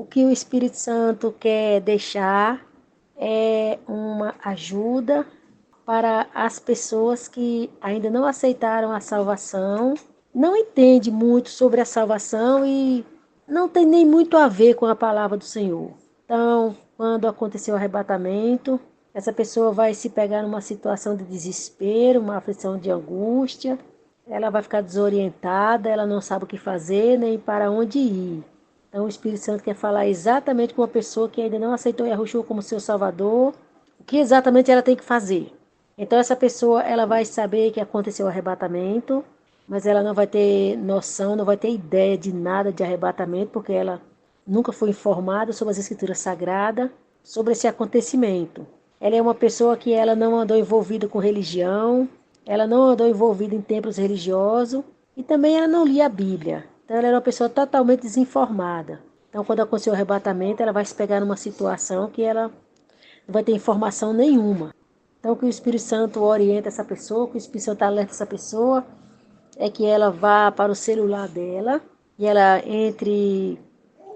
o que o Espírito Santo quer deixar é uma ajuda para as pessoas que ainda não aceitaram a salvação, não entende muito sobre a salvação e não tem nem muito a ver com a palavra do Senhor. Então, quando acontecer o arrebatamento, essa pessoa vai se pegar numa situação de desespero, uma aflição de angústia, ela vai ficar desorientada, ela não sabe o que fazer nem para onde ir. Então, o Espírito Santo quer falar exatamente com uma pessoa que ainda não aceitou Yahushua como seu Salvador, o que exatamente ela tem que fazer. Então, essa pessoa ela vai saber que aconteceu o arrebatamento, mas ela não vai ter noção, não vai ter ideia de nada de arrebatamento, porque ela nunca foi informada sobre as Escrituras Sagradas, sobre esse acontecimento. Ela é uma pessoa que ela não andou envolvida com religião, ela não andou envolvida em templos religiosos e também ela não lia a Bíblia. Então ela era uma pessoa totalmente desinformada. Então quando acontecer o arrebatamento, ela vai se pegar numa situação que ela não vai ter informação nenhuma. Então que o Espírito Santo orienta essa pessoa, que o Espírito Santo alerta essa pessoa, é que ela vá para o celular dela e ela entre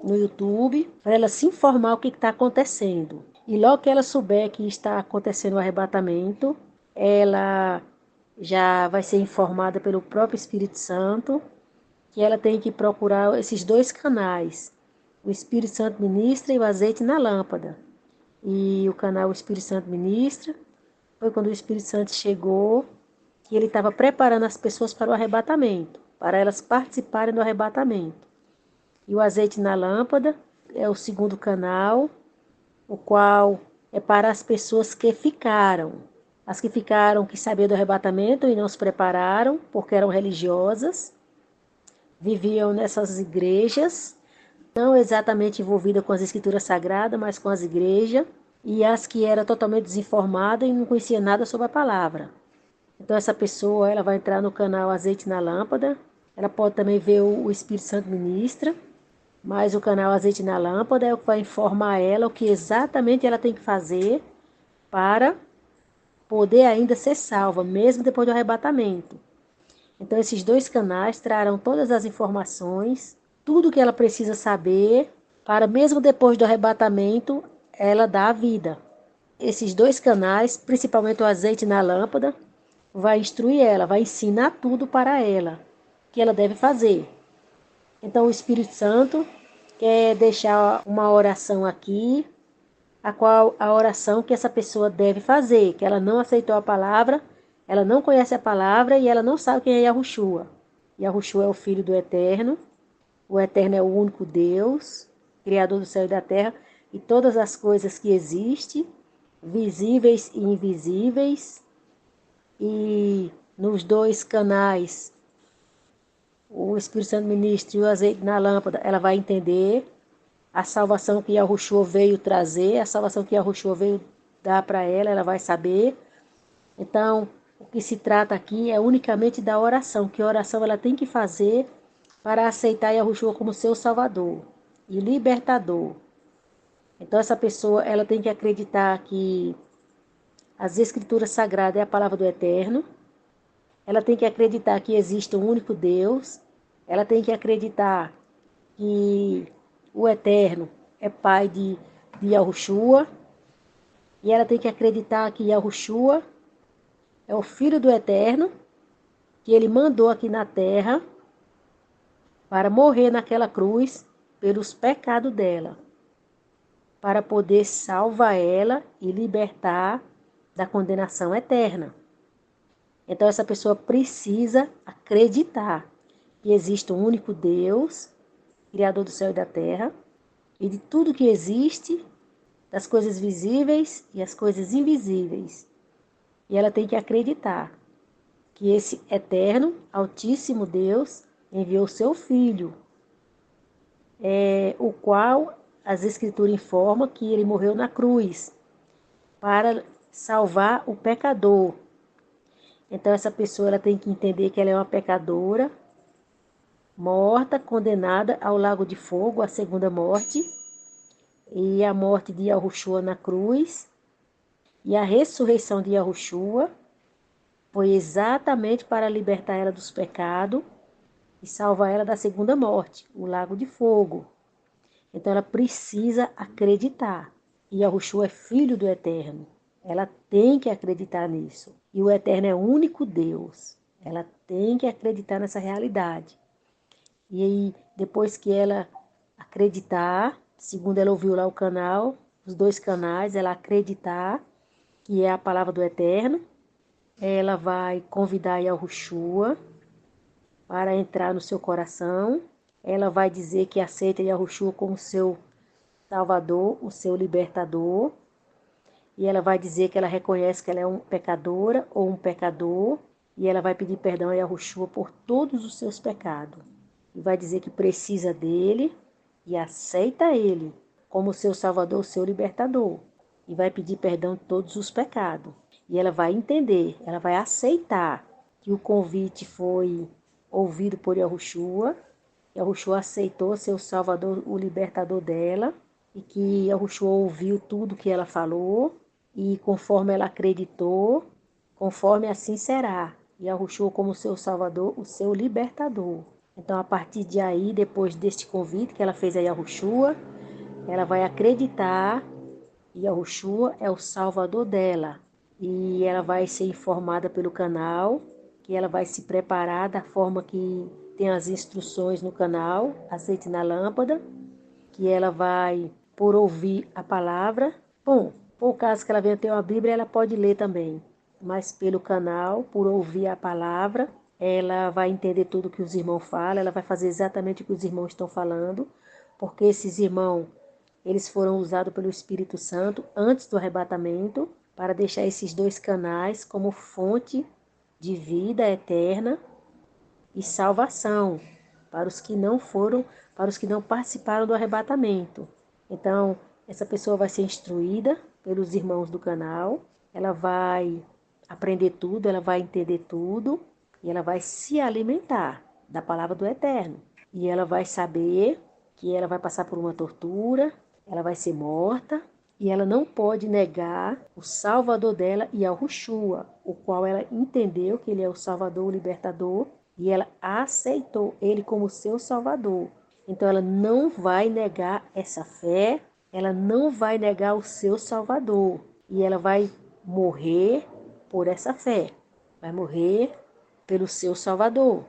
no YouTube para ela se informar o que está acontecendo. E logo que ela souber que está acontecendo o arrebatamento, ela já vai ser informada pelo próprio Espírito Santo que ela tem que procurar esses dois canais. O Espírito Santo ministra e o azeite na lâmpada. E o canal O Espírito Santo Ministra foi quando o Espírito Santo chegou que ele estava preparando as pessoas para o arrebatamento, para elas participarem do arrebatamento. E o azeite na lâmpada é o segundo canal, o qual é para as pessoas que ficaram. As que ficaram, que sabiam do arrebatamento e não se prepararam, porque eram religiosas, viviam nessas igrejas, não exatamente envolvidas com as escrituras sagradas, mas com as igrejas, e as que eram totalmente desinformadas e não conheciam nada sobre a palavra. Então essa pessoa ela vai entrar no canal Azeite na Lâmpada, ela pode também ver o Espírito Santo Ministra, mas o canal Azeite na Lâmpada é o que vai informar ela o que exatamente ela tem que fazer para poder ainda ser salva, mesmo depois do arrebatamento. Então esses dois canais trarão todas as informações, tudo que ela precisa saber, para mesmo depois do arrebatamento, ela dar a vida. Esses dois canais, principalmente o Azeite na Lâmpada, vai instruir ela, vai ensinar tudo para ela, que ela deve fazer. Então o Espírito Santo quer deixar uma oração aqui, a qual a oração que essa pessoa deve fazer, que ela não aceitou a palavra, ela não conhece a palavra e ela não sabe quem é Yahushua. Yahushua é o Filho do Eterno, o Eterno é o único Deus, Criador do céu e da terra, e todas as coisas que existem, visíveis e invisíveis, e nos dois canais, o Espírito Santo Ministra e o azeite na lâmpada, ela vai entender a salvação que Yahushua veio trazer, a salvação que Yahushua veio dar para ela, ela vai saber. Então, o que se trata aqui é unicamente da oração, que oração ela tem que fazer para aceitar Yahushua como seu Salvador e libertador. Então, essa pessoa ela tem que acreditar que as Escrituras Sagradas é a palavra do Eterno, ela tem que acreditar que existe um único Deus, ela tem que acreditar que o Eterno é pai de Yahushua, e ela tem que acreditar que Yahushua é o Filho do Eterno, que ele mandou aqui na terra para morrer naquela cruz pelos pecados dela, para poder salvar ela e libertar da condenação eterna. Então essa pessoa precisa acreditar que existe um único Deus, Criador do céu e da terra, e de tudo que existe, das coisas visíveis e as coisas invisíveis. E ela tem que acreditar que esse eterno, altíssimo Deus enviou seu Filho, o qual as Escrituras informam que ele morreu na cruz para salvar o pecador. Então essa pessoa ela tem que entender que ela é uma pecadora, morta, condenada ao lago de fogo, a segunda morte, e a morte de Yahushua na cruz, e a ressurreição de Yahushua foi exatamente para libertar ela dos pecados e salvar ela da segunda morte, o lago de fogo. Então ela precisa acreditar. E Yahushua é filho do Eterno. Ela tem que acreditar nisso. E o Eterno é o único Deus. Ela tem que acreditar nessa realidade. E aí, depois que ela acreditar, segundo ela ouviu lá o canal, os 2 canais, ela acreditar que é a palavra do Eterno, ela vai convidar Yahushua para entrar no seu coração. Ela vai dizer que aceita Yahushua como seu Salvador, o seu libertador. E ela vai dizer que ela reconhece que ela é uma pecadora ou um pecador. E ela vai pedir perdão a Yahushua por todos os seus pecados. E vai dizer que precisa dele e aceita ele como seu Salvador, seu libertador. E vai pedir perdão de todos os pecados. E ela vai entender, ela vai aceitar que o convite foi ouvido por Yahushua. Yahushua aceitou ser o Salvador, o libertador dela. E que Yahushua ouviu tudo que ela falou. E conforme ela acreditou, conforme assim será. Yahushua como seu Salvador, o seu libertador. Então, a partir de aí, depois deste convite que ela fez a Yahushua, ela vai acreditar que Yahushua é o Salvador dela. E ela vai ser informada pelo canal, que ela vai se preparar da forma que tem as instruções no canal, azeite na lâmpada, que ela vai, por ouvir a palavra. Bom, por caso que ela venha ter uma Bíblia, ela pode ler também, mas pelo canal, por ouvir a palavra, ela vai entender tudo que os irmãos falam, ela vai fazer exatamente o que os irmãos estão falando, porque esses irmãos, eles foram usados pelo Espírito Santo antes do arrebatamento, para deixar esses 2 canais como fonte de vida eterna e salvação para os que não foram, para os que não participaram do arrebatamento. Então, essa pessoa vai ser instruída pelos irmãos do canal, ela vai aprender tudo, ela vai entender tudo e ela vai se alimentar da palavra do Eterno. E ela vai saber que ela vai passar por uma tortura, ela vai ser morta e ela não pode negar o Salvador dela e ao Yahushua, o qual ela entendeu que ele é o Salvador, o Libertador, e ela aceitou ele como seu Salvador. Então ela não vai negar essa fé, ela não vai negar o seu Salvador. E ela vai morrer por essa fé. Vai morrer pelo seu Salvador.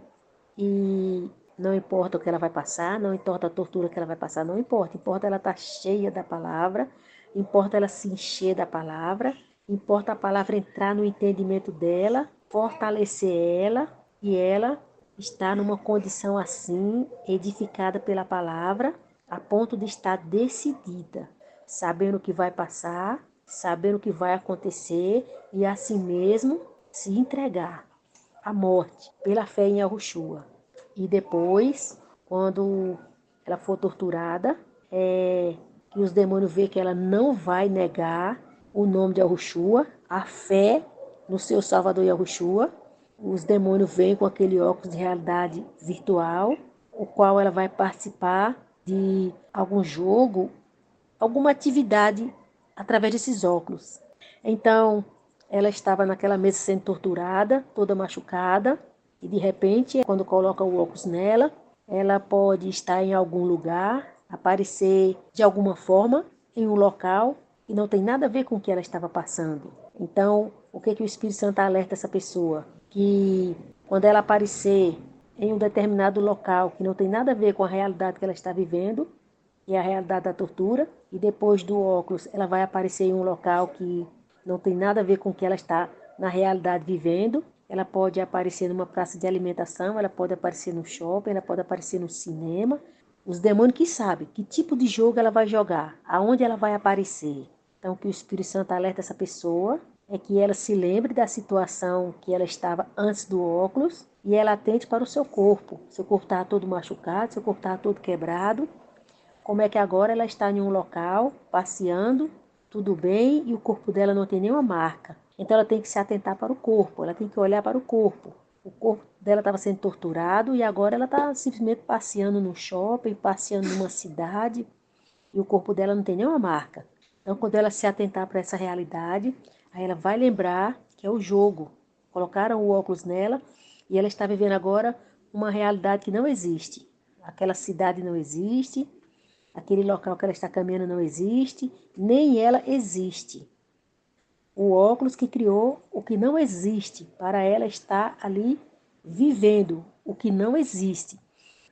E não importa o que ela vai passar, não importa a tortura que ela vai passar, não importa. Importa ela estar cheia da palavra, importa ela se encher da palavra, importa a palavra entrar no entendimento dela, fortalecer ela e ela está numa condição assim, edificada pela palavra, a ponto de estar decidida, sabendo o que vai passar, sabendo o que vai acontecer e assim mesmo se entregar à morte pela fé em Yahushua. E depois, quando ela for torturada, que os demônios vê que ela não vai negar o nome de Yahushua, a fé no seu Salvador Yahushua. Os demônios vêm com aquele óculos de realidade virtual, o qual ela vai participar de algum jogo, alguma atividade através desses óculos. Então, ela estava naquela mesa sendo torturada, toda machucada, e de repente, quando coloca o óculos nela, ela pode estar em algum lugar, aparecer de alguma forma em um local que não tem nada a ver com o que ela estava passando. Então, o que o Espírito Santo alerta essa pessoa? Que quando ela aparecer em um determinado local que não tem nada a ver com a realidade que ela está vivendo, que é a realidade da tortura, e depois do óculos ela vai aparecer em um local que não tem nada a ver com o que ela está na realidade vivendo. Ela pode aparecer numa praça de alimentação, ela pode aparecer no shopping, ela pode aparecer no cinema. Os demônios que sabem que tipo de jogo ela vai jogar, aonde ela vai aparecer. Então, o que o Espírito Santo alerta essa pessoa é que ela se lembre da situação que ela estava antes do óculos e ela atente para o seu corpo. Seu corpo estava todo machucado, seu corpo estava todo quebrado. Como é que agora ela está em um local, passeando, tudo bem, e o corpo dela não tem nenhuma marca. Então ela tem que se atentar para o corpo, ela tem que olhar para o corpo. O corpo dela estava sendo torturado e agora ela está simplesmente passeando no shopping, passeando numa cidade, e o corpo dela não tem nenhuma marca. Então quando ela se atentar para essa realidade, aí ela vai lembrar que é o jogo. Colocaram o óculos nela e ela está vivendo agora uma realidade que não existe. Aquela cidade não existe, Aquele local que ela está caminhando não existe, nem ela existe. O óculos que criou o que não existe, para ela estar ali vivendo o que não existe.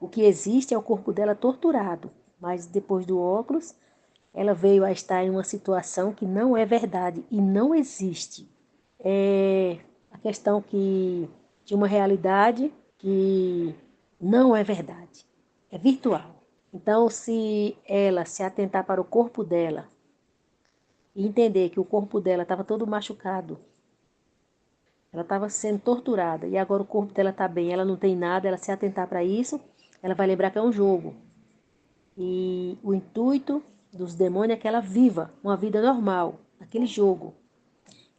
O que existe é o corpo dela torturado, mas depois do óculos, ela veio a estar em uma situação que não é verdade e não existe. É a questão de uma realidade que não é verdade, é virtual. Então, se ela se atentar para o corpo dela e entender que o corpo dela estava todo machucado, ela estava sendo torturada e agora o corpo dela está bem, ela não tem nada, ela se atentar para isso, ela vai lembrar que é um jogo. E o intuito dos demônios é que ela viva uma vida normal, aquele jogo.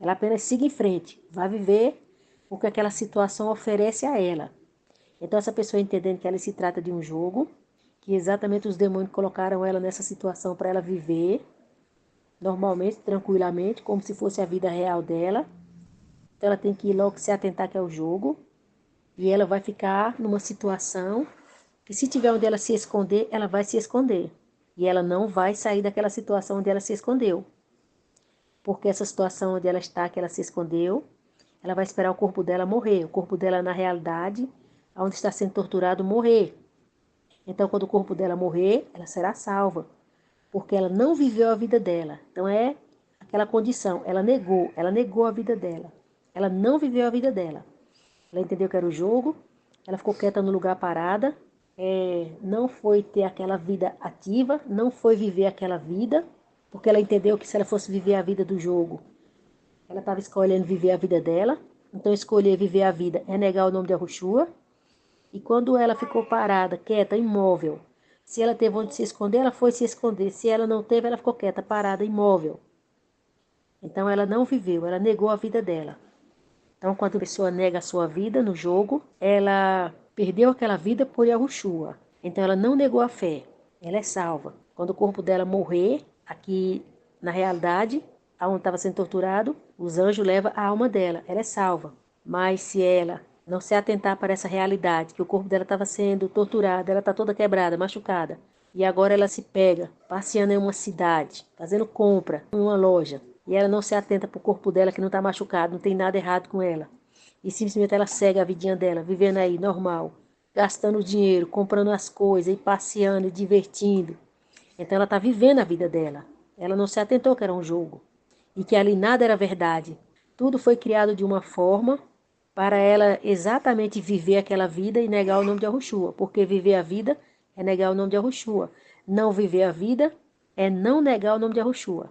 Ela apenas siga em frente, vai viver o que aquela situação oferece a ela. Então essa pessoa entendendo que ela se trata de um jogo, que exatamente os demônios colocaram ela nessa situação para ela viver normalmente, tranquilamente, como se fosse a vida real dela. Então ela tem que ir logo se atentar que é o jogo. E ela vai ficar numa situação que se tiver onde ela se esconder, ela vai se esconder. E ela não vai sair daquela situação onde ela se escondeu. Porque essa situação onde ela está, que ela se escondeu, ela vai esperar o corpo dela morrer. O corpo dela, na realidade, onde está sendo torturado, morrer. Então, quando o corpo dela morrer, ela será salva. Porque ela não viveu a vida dela. Então, é aquela condição. Ela negou a vida dela. Ela não viveu a vida dela. Ela entendeu que era o jogo, ela ficou quieta no lugar parada, não foi ter aquela vida ativa, não foi viver aquela vida, porque ela entendeu que se ela fosse viver a vida do jogo, ela estava escolhendo viver a vida dela. Então, escolher viver a vida é negar o nome de Yahushua. E quando ela ficou parada, quieta, imóvel, se ela teve onde se esconder, ela foi se esconder. Se ela não teve, ela ficou quieta, parada, imóvel. Então, ela não viveu, ela negou a vida dela. Então, quando a pessoa nega a sua vida no jogo, ela perdeu aquela vida por Yahushua. Então, ela não negou a fé, ela é salva. Quando o corpo dela morrer, aqui na realidade, aonde estava sendo torturado, os anjos levam a alma dela, ela é salva. Mas se ela não se atentar para essa realidade, que o corpo dela estava sendo torturado, ela está toda quebrada, machucada, e agora ela se pega passeando em uma cidade, fazendo compra em uma loja, e ela não se atenta para o corpo dela que não está machucado, não tem nada errado com ela. E simplesmente ela segue a vidinha dela, vivendo aí normal, gastando dinheiro, comprando as coisas, e passeando, e divertindo. Então ela está vivendo a vida dela. Ela não se atentou que era um jogo. E que ali nada era verdade. Tudo foi criado de uma forma para ela exatamente viver aquela vida e negar o nome de Yahushua. Porque viver a vida é negar o nome de Yahushua. Não viver a vida é não negar o nome de Yahushua.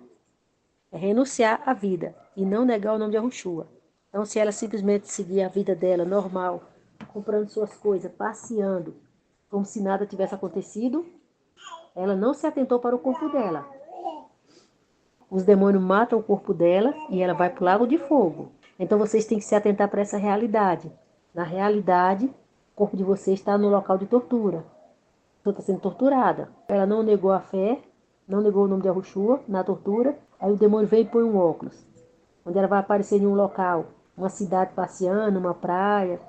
É renunciar à vida e não negar o nome de Yahushua. Então, se ela simplesmente seguir a vida dela normal, comprando suas coisas, passeando, como se nada tivesse acontecido, ela não se atentou para o corpo dela. Os demônios matam o corpo dela e ela vai para o lago de fogo. Então, vocês têm que se atentar para essa realidade. Na realidade, o corpo de vocês está no local de tortura. A pessoa está sendo torturada. Ela não negou a fé, não negou o nome de Yahushua na tortura. Aí o demônio veio e põe um óculos, onde ela vai aparecer em um local, uma cidade passeando, uma praia,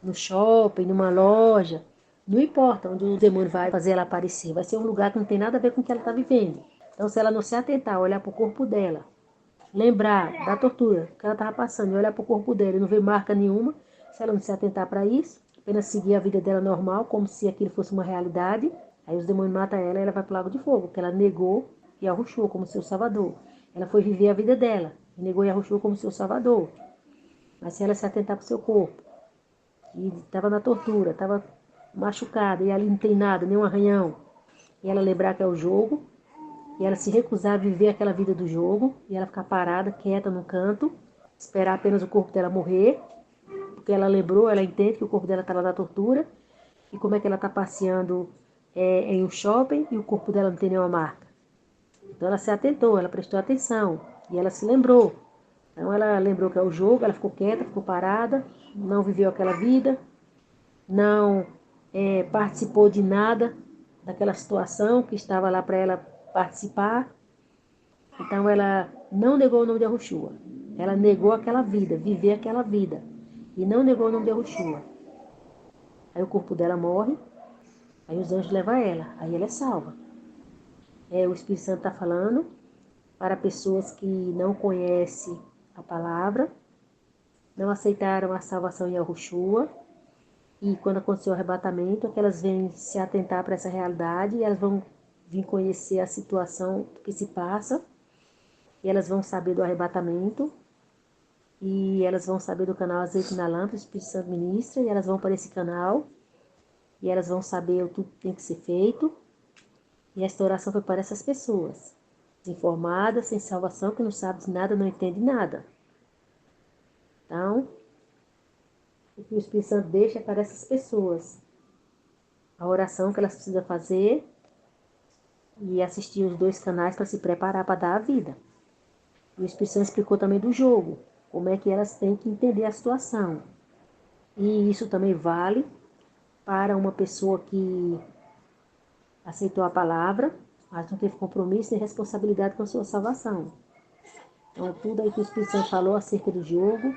no shopping, numa loja. Não importa onde o demônio vai fazer ela aparecer. Vai ser um lugar que não tem nada a ver com o que ela está vivendo. Então, se ela não se atentar, olhar para o corpo dela, lembrar da tortura que ela estava passando e olhar para o corpo dela e não ver marca nenhuma, se ela não se atentar para isso, apenas seguir a vida dela normal, como se aquilo fosse uma realidade, aí os demônios matam ela e ela vai para o lago de fogo, porque ela negou Yahushua como seu salvador. Ela foi viver a vida dela e negou Yahushua como seu salvador. Mas se ela se atentar para o seu corpo, e estava na tortura, estava machucada, e ali não tem nada, nem um arranhão, e ela lembrar que é o jogo, e ela se recusar a viver aquela vida do jogo, e ela ficar parada, quieta no canto, esperar apenas o corpo dela morrer, porque ela lembrou, ela entende que o corpo dela estava na tortura, e como é que ela está passeando em um shopping e o corpo dela não tem nenhuma marca. Então ela se atentou, ela prestou atenção, e ela se lembrou. Então ela lembrou que é o jogo, ela ficou quieta, ficou parada, não viveu aquela vida, não participou de nada daquela situação que estava lá para ela participar. Então ela não negou o nome de Yahushua. Ela negou aquela vida, viver aquela vida. E não negou o nome de Yahushua. Aí o corpo dela morre. Aí os anjos levam ela, aí ela é salva. O Espírito Santo está falando para pessoas que não conhecem a palavra, não aceitaram a salvação em Yahushua, e quando aconteceu o arrebatamento, é que elas vêm se atentar para essa realidade, e elas vão vir conhecer a situação que se passa, e elas vão saber do arrebatamento, e elas vão saber do canal Azeite na Lâmpada, o Espírito Santo ministra, e elas vão para esse canal, e elas vão saber o que tem que ser feito, e esta oração foi para essas pessoas, desinformadas, sem salvação, que não sabe de nada, não entende nada. Então, o que o Espírito Santo deixa é para essas pessoas. A oração que elas precisam fazer e assistir os 2 canais para se preparar para dar a vida. O Espírito Santo explicou também do jogo, como é que elas têm que entender a situação. E isso também vale para uma pessoa que aceitou a palavra, mas não teve compromisso nem responsabilidade com a sua salvação. Então, tudo aí que o Espírito Santo falou acerca do jogo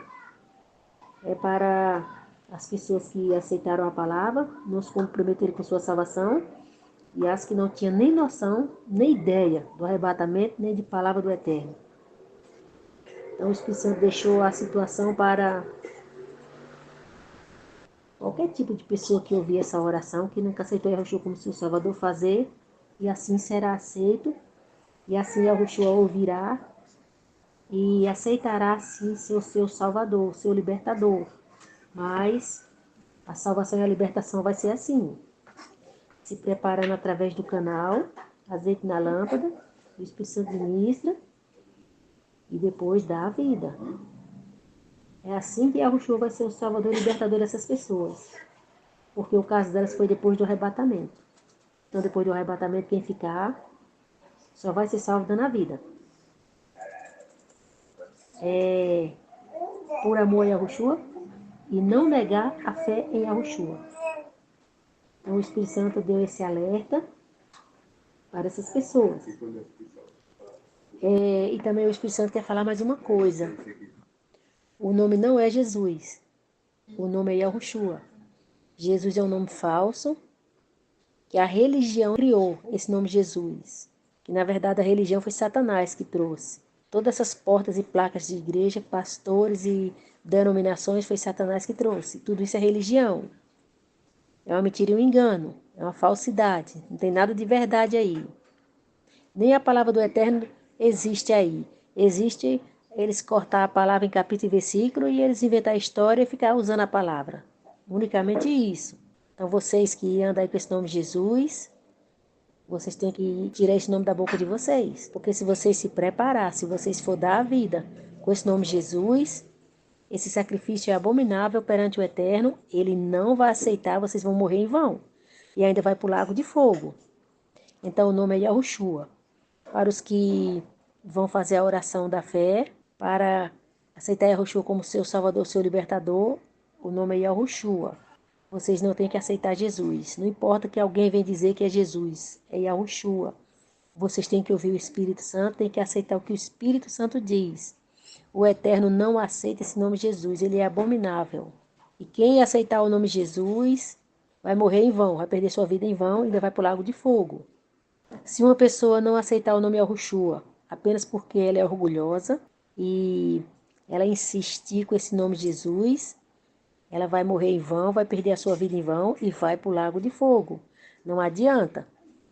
é para as pessoas que aceitaram a palavra, não se comprometeram com sua salvação, e as que não tinham nem noção, nem ideia do arrebatamento, nem de palavra do Eterno. Então o Espírito Santo deixou a situação para qualquer tipo de pessoa que ouvir essa oração, que nunca aceitou Yahushua como seu Salvador, fazer, e assim será aceito, e assim Yahushua ouvirá e aceitará sim ser seu Salvador, seu Libertador. Mas a salvação e a libertação vai ser assim, se preparando através do canal, azeite na lâmpada, o Espírito Santo ministra, e depois dá a vida. É assim que Yahushua vai ser o Salvador e Libertador dessas pessoas. Porque o caso delas foi depois do arrebatamento. Então, depois do arrebatamento, quem ficar só vai ser salvo dando a vida. Por amor a Yahushua e não negar a fé em Yahushua. Então, o Espírito Santo deu esse alerta para essas pessoas. E também o Espírito Santo quer falar mais uma coisa. O nome não é Jesus. O nome é Yahushua. Jesus é um nome falso, que a religião criou esse nome Jesus. Que na verdade a religião foi Satanás que trouxe. Todas essas portas e placas de igreja, pastores e denominações foi Satanás que trouxe. Tudo isso é religião. É uma mentira e um engano. É uma falsidade. Não tem nada de verdade aí. Nem a palavra do Eterno existe aí. Existe eles cortar a palavra em capítulo e versículo e eles inventar a história e ficar usando a palavra. Unicamente isso. Então vocês que andam aí com esse nome Jesus, vocês têm que tirar esse nome da boca de vocês. Porque se vocês se preparar, se vocês for dar a vida com esse nome Jesus, esse sacrifício é abominável perante o Eterno, ele não vai aceitar, vocês vão morrer em vão. E ainda vai para o lago de fogo. Então o nome é Yahushua. Para os que vão fazer a oração da fé, para aceitar Yahushua como seu Salvador, seu Libertador, o nome é Yahushua. Vocês não têm que aceitar Jesus. Não importa que alguém venha dizer que é Jesus, é Yahushua. Vocês têm que ouvir o Espírito Santo, têm que aceitar o que o Espírito Santo diz. O Eterno não aceita esse nome Jesus, ele é abominável. E quem aceitar o nome Jesus vai morrer em vão, vai perder sua vida em vão e ainda vai para o lago de fogo. Se uma pessoa não aceitar o nome Yahushua apenas porque ela é orgulhosa e ela insistir com esse nome Jesus, ela vai morrer em vão, vai perder a sua vida em vão e vai para o lago de fogo. Não adianta.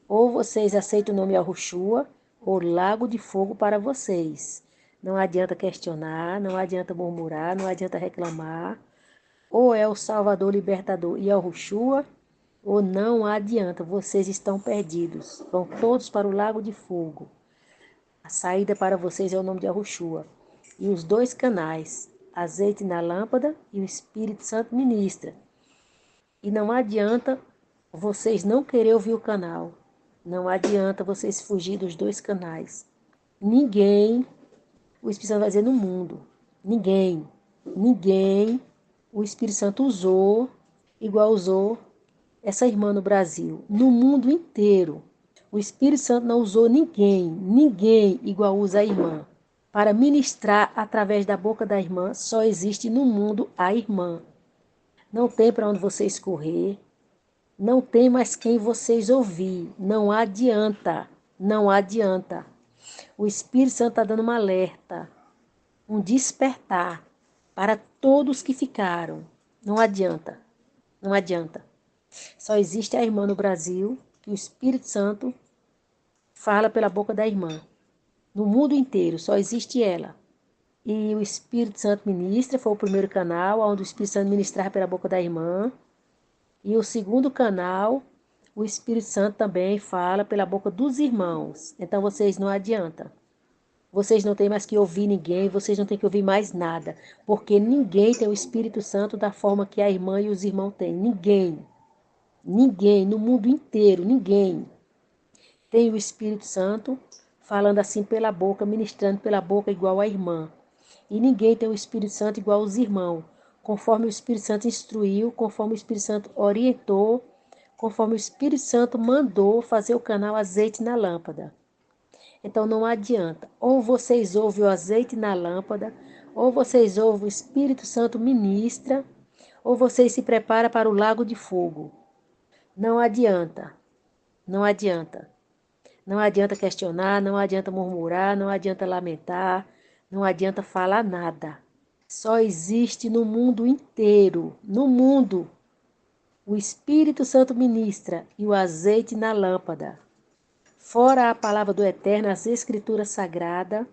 Ou vocês aceitam o nome Yahushua, ou lago de fogo para vocês. Não adianta questionar, não adianta murmurar, não adianta reclamar. Ou é o Salvador Libertador Yahushua, ou não adianta, vocês estão perdidos. Vão todos para o lago de fogo. A saída para vocês é o nome de Yahushua. E os 2 canais, azeite na lâmpada e o Espírito Santo ministra. E não adianta vocês não querer ouvir o canal. Não adianta vocês fugir dos 2 canais. Ninguém, o Espírito Santo vai dizer no mundo, ninguém, o Espírito Santo usou, igual usou essa irmã no Brasil, no mundo inteiro. O Espírito Santo não usou ninguém igual usa a irmã. Para ministrar através da boca da irmã, só existe no mundo a irmã. Não tem para onde você escorrer, Não tem mais quem vocês ouvir. Não adianta. Não adianta. O Espírito Santo está dando um alerta, um despertar para todos que ficaram. Não adianta. Não adianta. Só existe a irmã no Brasil que o Espírito Santo fala pela boca da irmã. No mundo inteiro só existe ela. E o Espírito Santo ministra, foi o primeiro canal, onde o Espírito Santo ministrava pela boca da irmã. E o segundo canal, o Espírito Santo também fala pela boca dos irmãos. Então vocês não adianta. Vocês não têm mais que ouvir ninguém, vocês não têm que ouvir mais nada. Porque ninguém tem o Espírito Santo da forma que a irmã e os irmãos têm. Ninguém. Ninguém, no mundo inteiro, ninguém tem o Espírito Santo falando assim pela boca, ministrando pela boca igual a irmã. E ninguém tem o Espírito Santo igual os irmãos, conforme o Espírito Santo instruiu, conforme o Espírito Santo orientou, conforme o Espírito Santo mandou fazer o canal Azeite na Lâmpada. Então não adianta, ou vocês ouvem o azeite na lâmpada, ou vocês ouvem o Espírito Santo ministra, ou vocês se preparam para o lago de fogo. Não adianta, não adianta. Não adianta questionar, não adianta murmurar, não adianta lamentar, não adianta falar nada. Só existe no mundo inteiro, no mundo, o Espírito Santo ministra e o azeite na lâmpada. Fora a palavra do Eterno, as Escrituras Sagradas,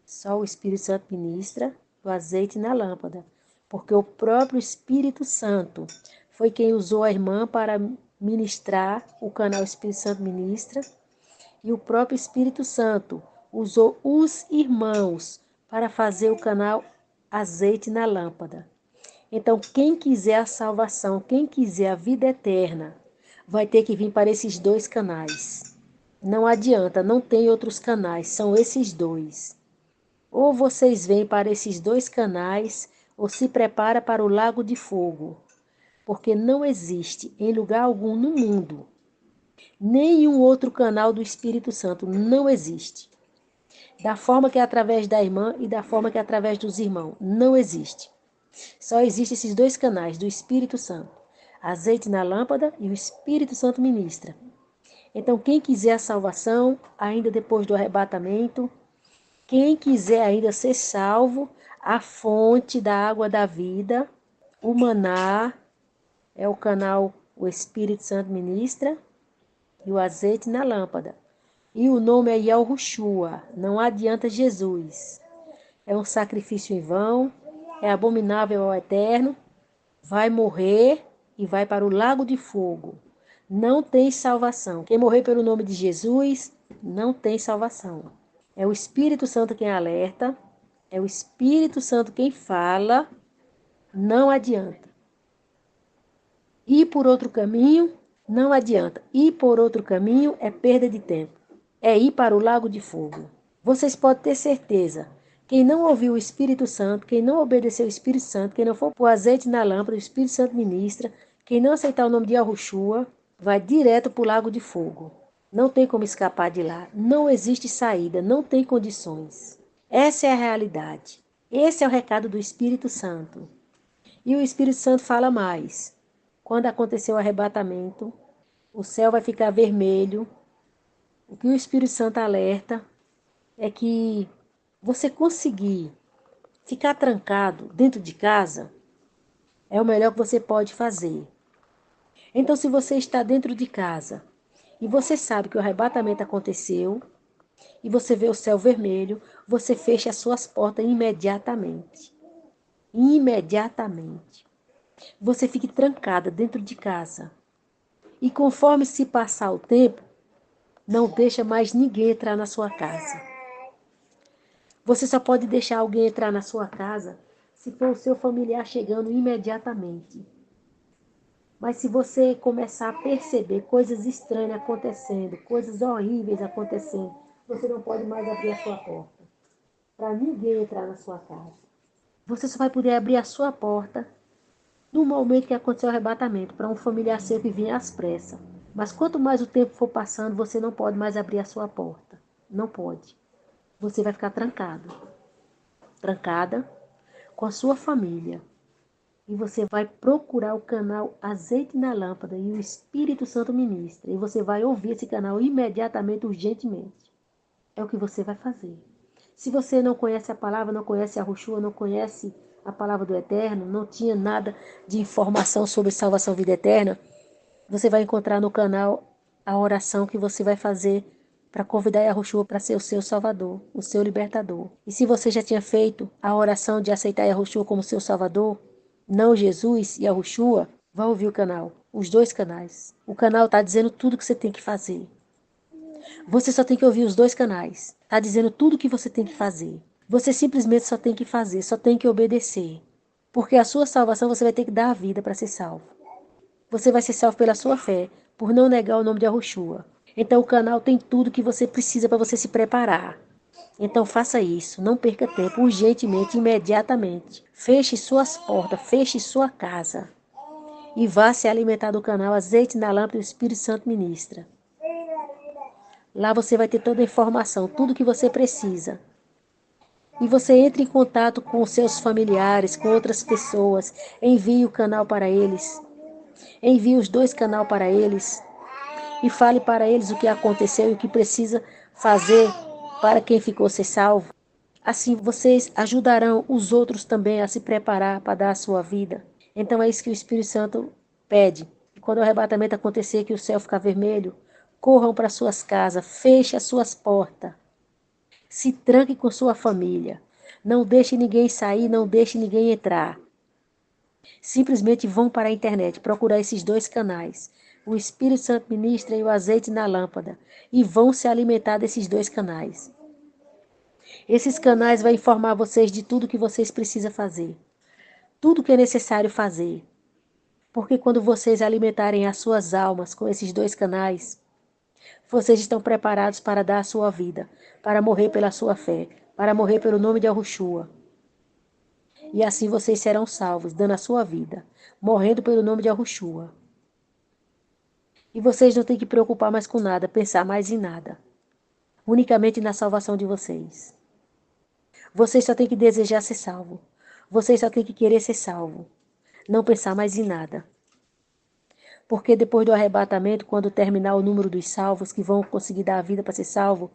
só o Espírito Santo ministra o azeite na lâmpada. Porque o próprio Espírito Santo foi quem usou a irmã para ministrar o canal Espírito Santo Ministra. E o próprio Espírito Santo usou os irmãos para fazer o canal Azeite na Lâmpada. Então, quem quiser a salvação, quem quiser a vida eterna, vai ter que vir para esses dois canais. Não adianta, não tem outros canais, são esses dois. Ou vocês vêm para esses dois canais, ou se prepara para o lago de fogo, porque não existe em lugar algum no mundo nenhum outro canal do Espírito Santo, não existe. Da forma que é através da irmã e da forma que é através dos irmãos, não existe. Só existem esses dois canais do Espírito Santo. Azeite na lâmpada e o Espírito Santo ministra. Então, quem quiser a salvação, ainda depois do arrebatamento, quem quiser ainda ser salvo, a fonte da água da vida, o maná, é o canal o Espírito Santo ministra, e o azeite na lâmpada. E o nome é Yahushua, não adianta Jesus. É um sacrifício em vão, é abominável ao Eterno, vai morrer e vai para o lago de fogo. Não tem salvação. Quem morrer pelo nome de Jesus, não tem salvação. É o Espírito Santo quem alerta, é o Espírito Santo quem fala, não adianta. Ir por outro caminho, não adianta. Ir por outro caminho é perda de tempo. É ir para o lago de fogo. Vocês podem ter certeza. Quem não ouviu o Espírito Santo, quem não obedeceu o Espírito Santo, quem não for pôr azeite na lâmpada, o Espírito Santo ministra, quem não aceitar o nome de Yahushua, vai direto para o lago de fogo. Não tem como escapar de lá. Não existe saída, não tem condições. Essa é a realidade. Esse é o recado do Espírito Santo. E o Espírito Santo fala mais. Quando acontecer o arrebatamento, o céu vai ficar vermelho. O que o Espírito Santo alerta é que você conseguir ficar trancado dentro de casa é o melhor que você pode fazer. Então, se você está dentro de casa e você sabe que o arrebatamento aconteceu e você vê o céu vermelho, você fecha as suas portas imediatamente. Imediatamente. Você fique trancada dentro de casa. E conforme se passar o tempo, não deixa mais ninguém entrar na sua casa. Você só pode deixar alguém entrar na sua casa se for o seu familiar chegando imediatamente. Mas se você começar a perceber coisas estranhas acontecendo, coisas horríveis acontecendo, você não pode mais abrir a sua porta para ninguém entrar na sua casa. Você só vai poder abrir a sua porta no momento que aconteceu o arrebatamento, para um familiar seu que vinha às pressas. Mas quanto mais o tempo for passando, você não pode mais abrir a sua porta. Não pode. Você vai ficar trancado. Trancada com a sua família. e você vai procurar o canal Azeite na Lâmpada e o Espírito Santo ministra. E você vai ouvir esse canal imediatamente, urgentemente. É o que você vai fazer. Se você não conhece a palavra, não conhece a Yahushua, não conhece a palavra do Eterno, não tinha nada de informação sobre salvação, vida eterna, você vai encontrar no canal a oração que você vai fazer para convidar Yahushua para ser o seu Salvador, o seu libertador. E se você já tinha feito a oração de aceitar Yahushua como seu Salvador, não Jesus e Yahushua, vá ouvir o canal, os dois canais. O canal está dizendo tudo que você tem que fazer. Você só tem que ouvir os dois canais. Está dizendo tudo o que você tem que fazer. Você simplesmente só tem que fazer, só tem que obedecer. Porque a sua salvação você vai ter que dar a vida para ser salvo. Você vai ser salvo pela sua fé, por não negar o nome de Yahushua. Então o canal tem tudo que você precisa para você se preparar. Então faça isso, não perca tempo, urgentemente, imediatamente. Feche suas portas, feche sua casa. E vá se alimentar do canal Azeite na Lâmpada e o Espírito Santo ministra. Lá você vai ter toda a informação, tudo que você precisa. E você entra em contato com seus familiares, com outras pessoas. Envie o canal para eles. Envie os dois canais para eles. E fale para eles o que aconteceu e o que precisa fazer para quem ficou ser salvo. Assim vocês ajudarão os outros também a se preparar para dar a sua vida. Então é isso que o Espírito Santo pede. E quando o arrebatamento acontecer, que o céu ficar vermelho, corram para suas casas, fechem as suas portas. Se tranque com sua família. Não deixe ninguém sair, não deixe ninguém entrar. Simplesmente vão para a internet procurar esses dois canais. O Espírito Santo ministra e o azeite na lâmpada. E vão se alimentar desses dois canais. Esses canais vão informar vocês de tudo que vocês precisam fazer. Tudo que é necessário fazer. Porque quando vocês alimentarem as suas almas com esses dois canais, vocês estão preparados para dar a sua vida, para morrer pela sua fé, para morrer pelo nome de Yahushua. E assim vocês serão salvos, dando a sua vida, morrendo pelo nome de Yahushua. E vocês não têm que preocupar mais com nada, pensar mais em nada. Unicamente na salvação de vocês. Vocês só têm que desejar ser salvo. Vocês só têm que querer ser salvo. Não pensar mais em nada. Porque depois do arrebatamento, quando terminar o número dos salvos que vão conseguir dar a vida para ser salvo,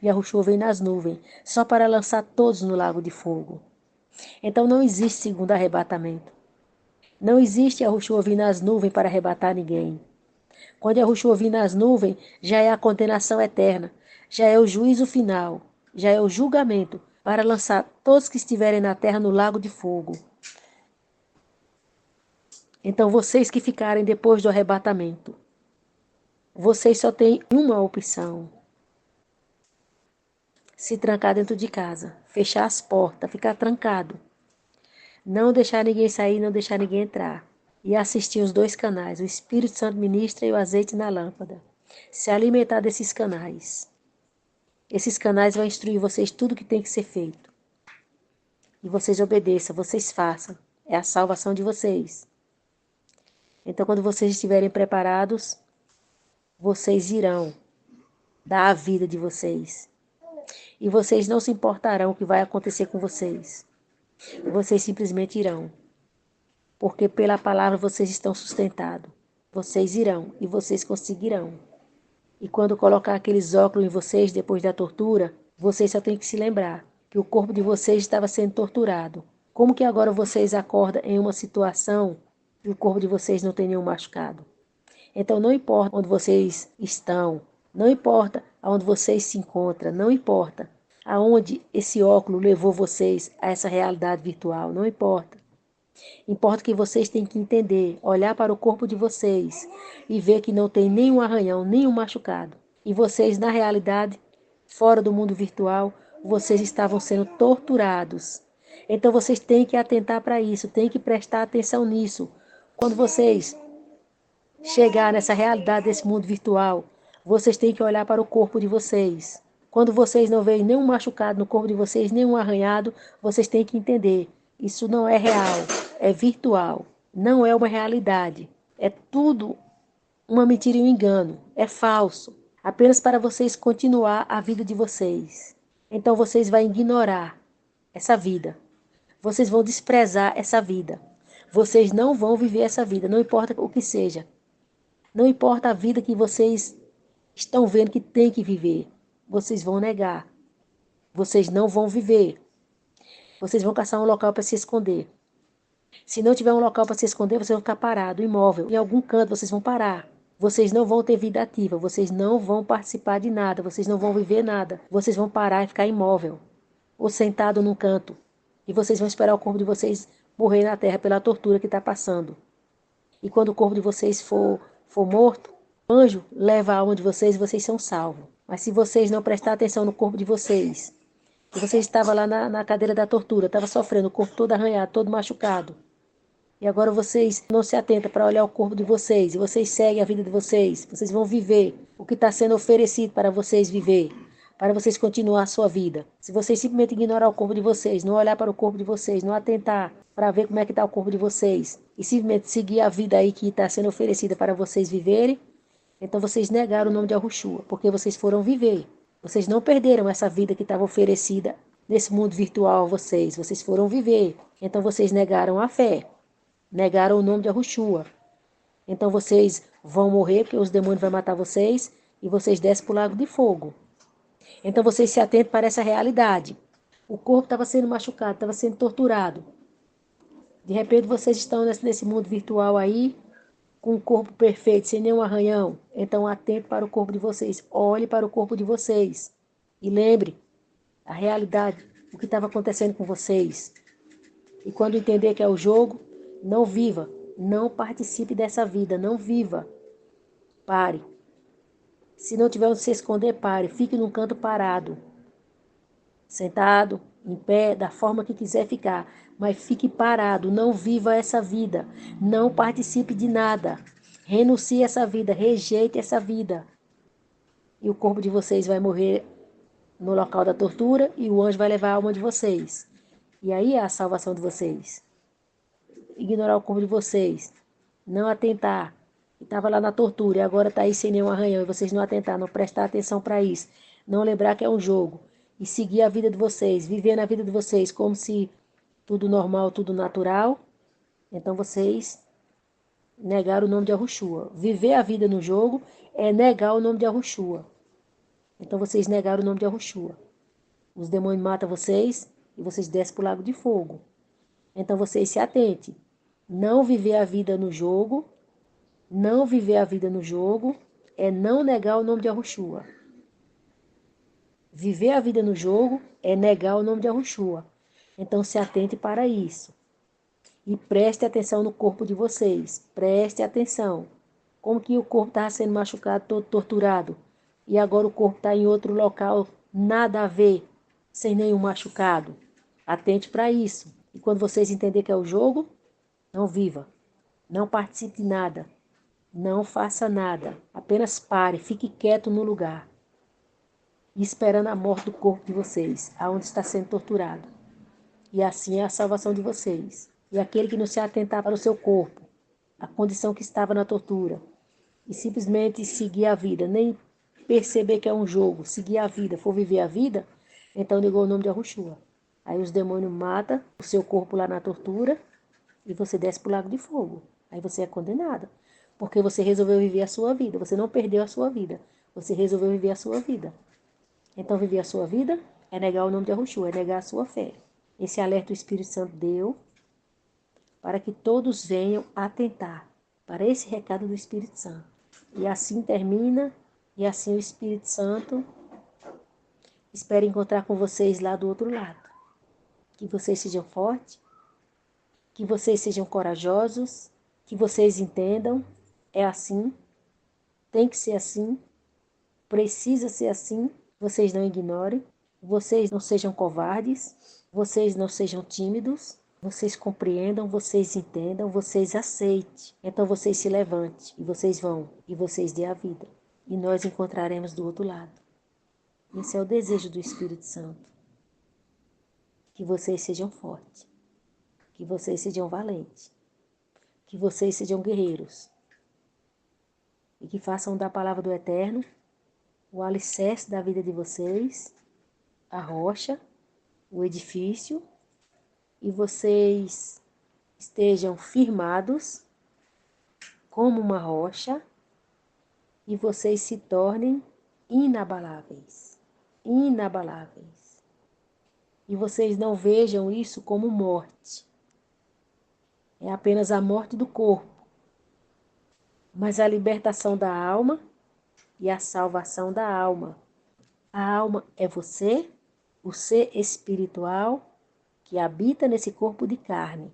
Yahushua vem nas nuvens, só para lançar todos no lago de fogo. Então não existe segundo arrebatamento. Não existe Yahushua vir nas nuvens para arrebatar ninguém. Quando Yahushua vir nas nuvens, já é a condenação eterna, já é o juízo final, já é o julgamento para lançar todos que estiverem na terra no lago de fogo. Então vocês que ficarem depois do arrebatamento, vocês só têm uma opção. Se trancar dentro de casa, fechar as portas, ficar trancado. Não deixar ninguém sair, não deixar ninguém entrar. E assistir os dois canais, o Espírito Santo ministra e o azeite na lâmpada. Se alimentar desses canais. Esses canais vão instruir vocês tudo o que tem que ser feito. E vocês obedeçam, vocês façam. É a salvação de vocês. Então, quando vocês estiverem preparados, vocês irão dar a vida de vocês. E vocês não se importarão o que vai acontecer com vocês. Vocês simplesmente irão. Porque pela palavra vocês estão sustentados. Vocês irão e vocês conseguirão. E quando colocar aqueles óculos em vocês depois da tortura, vocês só têm que se lembrar que o corpo de vocês estava sendo torturado. Como que agora vocês acordam em uma situação e o corpo de vocês não tem nenhum machucado? Então não importa onde vocês estão, não importa aonde vocês se encontram, não importa aonde esse óculos levou vocês a essa realidade virtual, não importa. Importa que vocês têm que entender, olhar para o corpo de vocês e ver que não tem nenhum arranhão, nenhum machucado. E vocês, na realidade, fora do mundo virtual, vocês estavam sendo torturados. Então vocês têm que atentar para isso, têm que prestar atenção nisso. Quando vocês chegar nessa realidade desse mundo virtual, vocês têm que olhar para o corpo de vocês. Quando vocês não veem nenhum machucado no corpo de vocês, nenhum arranhado, vocês têm que entender. Isso não é real, é virtual, não é uma realidade. É tudo uma mentira e um engano, é falso. Apenas para vocês continuar a vida de vocês. Então vocês vão ignorar essa vida. Vocês vão desprezar essa vida. Vocês não vão viver essa vida, não importa o que seja. Não importa a vida que vocês estão vendo que tem que viver. Vocês vão negar. Vocês não vão viver. Vocês vão caçar um local para se esconder. Se não tiver um local para se esconder, vocês vão ficar parados, imóvel. Em algum canto vocês vão parar. Vocês não vão ter vida ativa. Vocês não vão participar de nada. Vocês não vão viver nada. Vocês vão parar e ficar imóvel. Ou sentado num canto. E vocês vão esperar o corpo de vocês morrer na terra pela tortura que está passando. E quando o corpo de vocês for morto, o anjo leva a alma de vocês e vocês são salvos. Mas se vocês não prestar atenção no corpo de vocês, e você estava lá na cadeira da tortura, estava sofrendo, o corpo todo arranhado, todo machucado, e agora vocês não se atentam para olhar o corpo de vocês, e vocês seguem a vida de vocês vão viver o que está sendo oferecido para vocês viver, para vocês continuar a sua vida. Se vocês simplesmente ignorar o corpo de vocês, não olhar para o corpo de vocês, não atentar para ver como é que está o corpo de vocês, e simplesmente seguir a vida aí que está sendo oferecida para vocês viverem, então vocês negaram o nome de Yahushua, porque vocês foram viver. Vocês não perderam essa vida que estava oferecida nesse mundo virtual a vocês. Vocês foram viver. Então vocês negaram a fé. Negaram o nome de Yahushua. Então vocês vão morrer, porque os demônios vão matar vocês, e vocês descem para o lago de fogo. Então vocês se atentem para essa realidade. O corpo estava sendo machucado, estava sendo torturado. De repente vocês estão nesse mundo virtual aí, com o corpo perfeito, sem nenhum arranhão. Então atente para o corpo de vocês. Olhe para o corpo de vocês. E lembre a realidade, o que estava acontecendo com vocês. E quando entender que é o jogo, não viva. Não participe dessa vida. Não viva. Pare. Se não tiver onde se esconder, pare. Fique num canto parado. Sentado, em pé, da forma que quiser ficar. Mas fique parado. Não viva essa vida. Não participe de nada. Renuncie a essa vida. Rejeite essa vida. E o corpo de vocês vai morrer no local da tortura e o anjo vai levar a alma de vocês. E aí é a salvação de vocês. Ignorar o corpo de vocês. Não atentar. Estava lá na tortura e agora está aí sem nenhum arranhão. E vocês não atentar, não prestar atenção para isso. Não lembrar que é um jogo. E seguir a vida de vocês. Viver na vida de vocês como se tudo normal, tudo natural. Então vocês negaram o nome de Yahushua. Viver a vida no jogo é negar o nome de Yahushua. Então vocês negaram o nome de Yahushua. Os demônios matam vocês e vocês descem para o lago de fogo. Então vocês se atentem. Não viver a vida no jogo. Não viver a vida no jogo é não negar o nome de Yahushua. Viver a vida no jogo é negar o nome de Yahushua. Então se atente para isso. E preste atenção no corpo de vocês. Preste atenção. Como que o corpo estava sendo machucado, todo torturado. E agora o corpo está em outro local, nada a ver, sem nenhum machucado. Atente para isso. E quando vocês entenderem que é o jogo, não viva. Não participe de nada. Não faça nada. Apenas pare, fique quieto no lugar. E esperando a morte do corpo de vocês, aonde está sendo torturado. E assim é a salvação de vocês. E aquele que não se atentar para o seu corpo, a condição que estava na tortura, e simplesmente seguir a vida, nem perceber que é um jogo, seguir a vida, for viver a vida, então negou o nome de Yahushua. Aí os demônios matam o seu corpo lá na tortura e você desce para o lago de fogo. Aí você é condenado, porque você resolveu viver a sua vida, você não perdeu a sua vida, você resolveu viver a sua vida. Então viver a sua vida é negar o nome de Yahushua, é negar a sua fé. Esse alerta o Espírito Santo deu para que todos venham atentar para esse recado do Espírito Santo. E assim termina, e assim o Espírito Santo espera encontrar com vocês lá do outro lado. Que vocês sejam fortes, que vocês sejam corajosos, que vocês entendam, é assim, tem que ser assim, precisa ser assim, vocês não ignorem, vocês não sejam covardes, vocês não sejam tímidos, vocês compreendam, vocês entendam, vocês aceitem. Então vocês se levantem e vocês vão e vocês dê a vida. E nós encontraremos do outro lado. Esse é o desejo do Espírito Santo. Que vocês sejam fortes. Que vocês sejam valentes. Que vocês sejam guerreiros. E que façam da palavra do Eterno o alicerce da vida de vocês, a rocha, o edifício, e vocês estejam firmados como uma rocha e vocês se tornem inabaláveis, inabaláveis. E vocês não vejam isso como morte. É apenas a morte do corpo, mas a libertação da alma e a salvação da alma. A alma é você, o ser espiritual que habita nesse corpo de carne.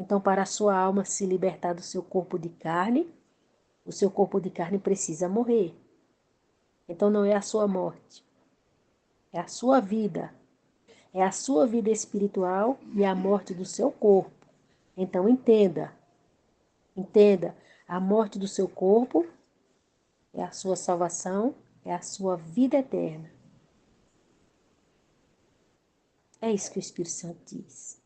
Então, para a sua alma se libertar do seu corpo de carne, o seu corpo de carne precisa morrer. Então, não é a sua morte, é a sua vida. É a sua vida espiritual e a morte do seu corpo. Então, entenda, a morte do seu corpo é a sua salvação, é a sua vida eterna. É isso que o Espírito Santo diz.